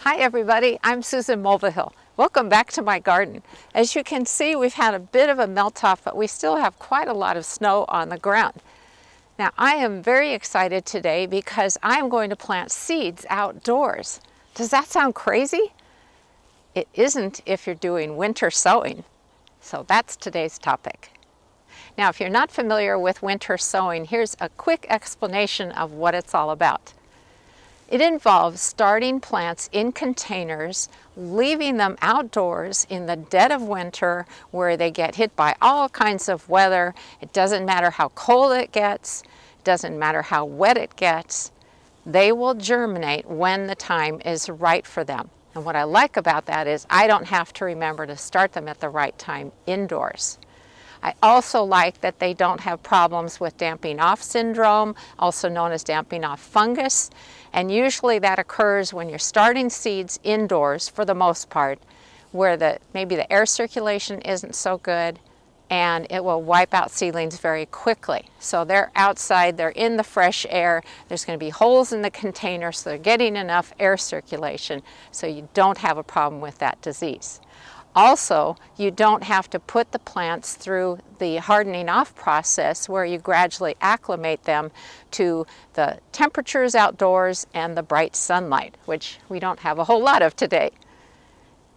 Hi everybody, I'm Susan Mulvihill. Welcome back to my garden. As you can see, we've had a bit of a melt-off, but we still have quite a lot of snow on the ground. Now I am very excited today because I'm going to plant seeds outdoors. Does that sound crazy? It isn't if you're doing winter sowing. So that's today's topic. Now if you're not familiar with winter sowing, here's a quick explanation of what it's all about. It involves starting plants in containers, leaving them outdoors in the dead of winter where they get hit by all kinds of weather. It doesn't matter how cold it gets, it doesn't matter how wet it gets. They will germinate when the time is right for them. And what I like about that is I don't have to remember to start them at the right time indoors. I also like that they don't have problems with damping off syndrome, also known as damping off fungus. And usually that occurs when you're starting seeds indoors for the most part, where maybe the air circulation isn't so good and it will wipe out seedlings very quickly. So they're outside, they're in the fresh air, there's going to be holes in the container so they're getting enough air circulation so you don't have a problem with that disease. Also, you don't have to put the plants through the hardening off process where you gradually acclimate them to the temperatures outdoors and the bright sunlight, which we don't have a whole lot of today.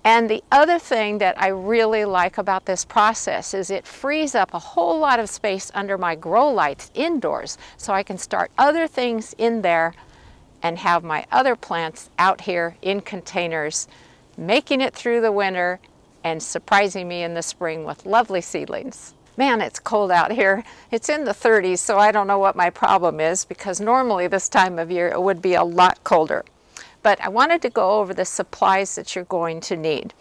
And the other thing that I really like about this process is it frees up a whole lot of space under my grow lights indoors so I can start other things in there and have my other plants out here in containers, making it through the winter and surprising me in the spring with lovely seedlings. Man, it's cold out here. It's in the 30s, so I don't know what my problem is because normally this time of year it would be a lot colder. But I wanted to go over the supplies that you're going to need.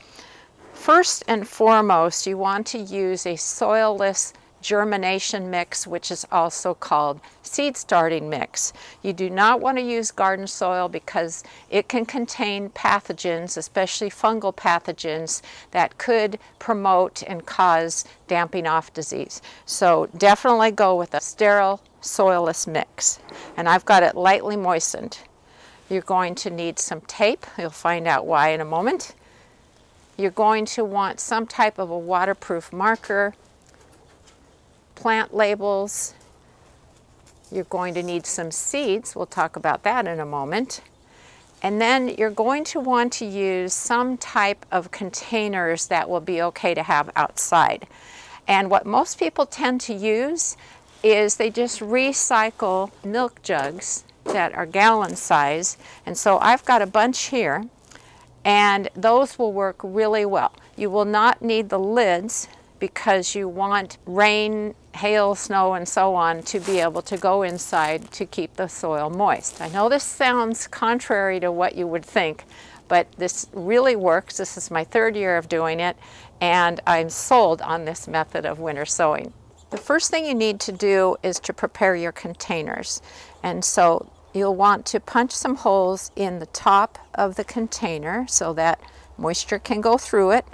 First and foremost, you want to use a soilless germination mix, which is also called seed starting mix. You do not want to use garden soil because it can contain pathogens, especially fungal pathogens, that could promote and cause damping off disease. So definitely go with a sterile soilless mix. And I've got it lightly moistened. You're going to need some tape. You'll find out why in a moment. You're going to want some type of a waterproof marker, plant labels. You're going to need some seeds. We'll talk about that in a moment. And then you're going to want to use some type of containers that will be okay to have outside. And what most people tend to use is they just recycle milk jugs that are gallon size. And so I've got a bunch here, and those will work really well. You will not need the lids because you want rain, hail, snow, and so on to be able to go inside to keep the soil moist. I know this sounds contrary to what you would think, but this really works. This is my third year of doing it, and I'm sold on this method of winter sowing. The first thing you need to do is to prepare your containers. And so you'll want to punch some holes in the top of the container so that moisture can go through it,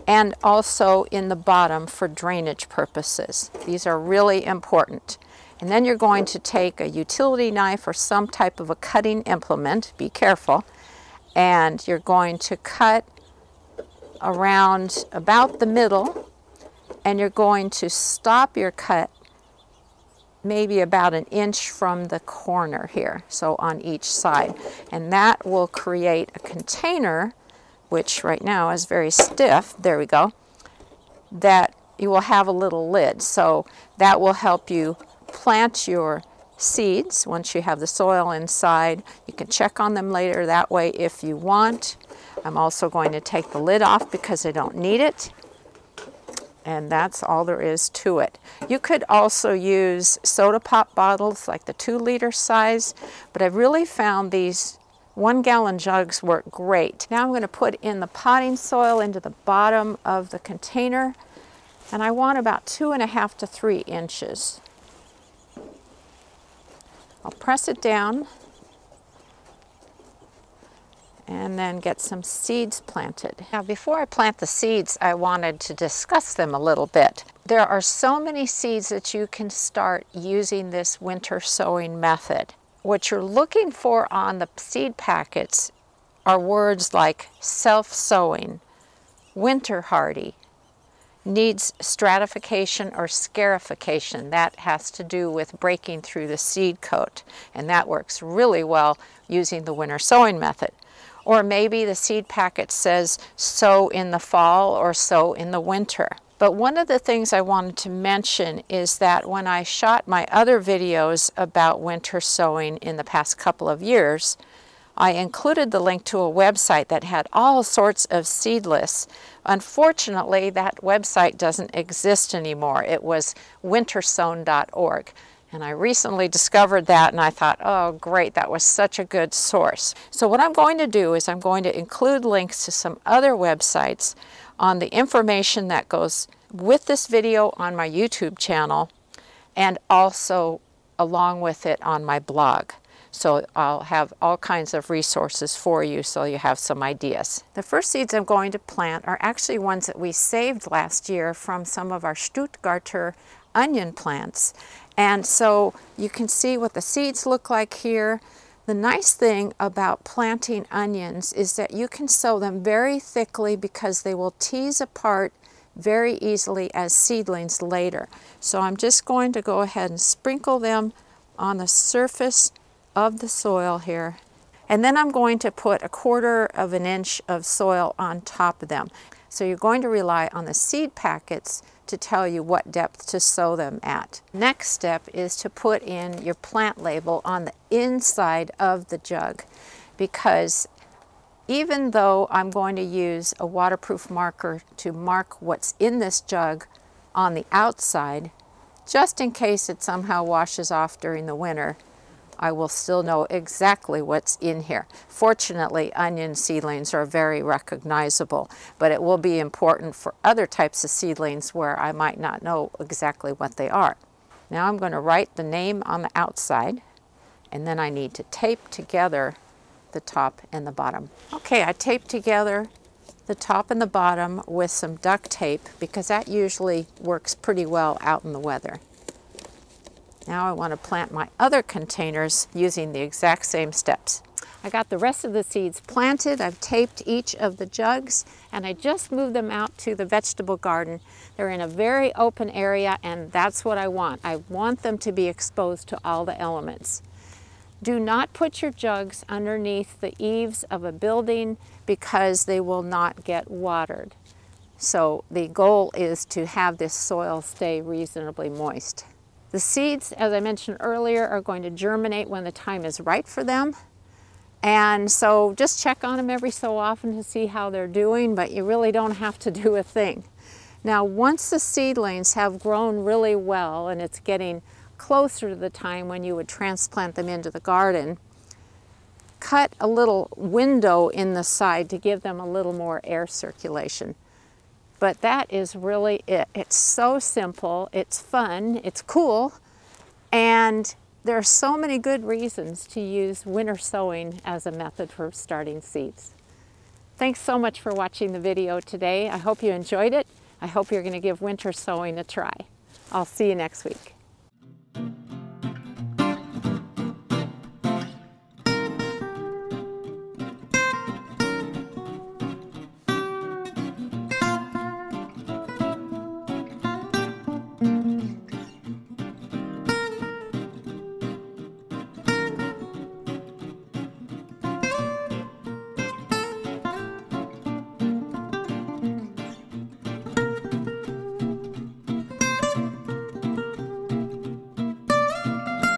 and also in the bottom for drainage purposes. These are really important. And then you're going to take a utility knife or some type of a cutting implement, be careful, and you're going to cut around about the middle, and you're going to stop your cut maybe about 1 inch from the corner here, so on each side. And that will create a container, which right now is very stiff, there we go, that you will have a little lid. So that will help you plant your seeds once you have the soil inside. You can check on them later that way if you want. I'm also going to take the lid off because I don't need it. And that's all there is to it. You could also use soda pop bottles like the 2-liter size, but I've really found these 1-gallon jugs work great. Now I'm going to put in the potting soil into the bottom of the container, and I want about 2.5 to 3 inches. I'll press it down and then get some seeds planted. Now before I plant the seeds, I wanted to discuss them a little bit. There are so many seeds that you can start using this winter sowing method. What you're looking for on the seed packets are words like self-sowing, winter hardy, needs stratification or scarification. That has to do with breaking through the seed coat, and that works really well using the winter sowing method. Or maybe the seed packet says sow in the fall or sow in the winter. But one of the things I wanted to mention is that when I shot my other videos about winter sowing in the past couple of years, I included the link to a website that had all sorts of seed lists. Unfortunately, that website doesn't exist anymore. It was wintersown.org. And I recently discovered that and I thought, oh great, that was such a good source. So what I'm going to do is I'm going to include links to some other websites on the information that goes with this video on my YouTube channel and also along with it on my blog. So I'll have all kinds of resources for you so you have some ideas. The first seeds I'm going to plant are actually ones that we saved last year from some of our Stuttgarter onion plants. And so you can see what the seeds look like here. The nice thing about planting onions is that you can sow them very thickly because they will tease apart very easily as seedlings later. So I'm just going to go ahead and sprinkle them on the surface of the soil here. And then I'm going to put 1/4 of an inch of soil on top of them. So you're going to rely on the seed packets to tell you what depth to sow them at. Next step is to put in your plant label on the inside of the jug, because even though I'm going to use a waterproof marker to mark what's in this jug on the outside, just in case it somehow washes off during the winter, I will still know exactly what's in here. Fortunately, onion seedlings are very recognizable, but it will be important for other types of seedlings where I might not know exactly what they are. Now I'm going to write the name on the outside, and then I need to tape together the top and the bottom. Okay, I taped together the top and the bottom with some duct tape because that usually works pretty well out in the weather. Now I want to plant my other containers using the exact same steps. I got the rest of the seeds planted. I've taped each of the jugs and I just moved them out to the vegetable garden. They're in a very open area and that's what I want. I want them to be exposed to all the elements. Do not put your jugs underneath the eaves of a building because they will not get watered. So the goal is to have this soil stay reasonably moist. The seeds, as I mentioned earlier, are going to germinate when the time is right for them. And so just check on them every so often to see how they're doing, but you really don't have to do a thing. Now, once the seedlings have grown really well and it's getting closer to the time when you would transplant them into the garden, cut a little window in the side to give them a little more air circulation. But that is really it. It's so simple, it's fun, it's cool, and there are so many good reasons to use winter sowing as a method for starting seeds. Thanks so much for watching the video today. I hope you enjoyed it. I hope you're going to give winter sowing a try. I'll see you next week.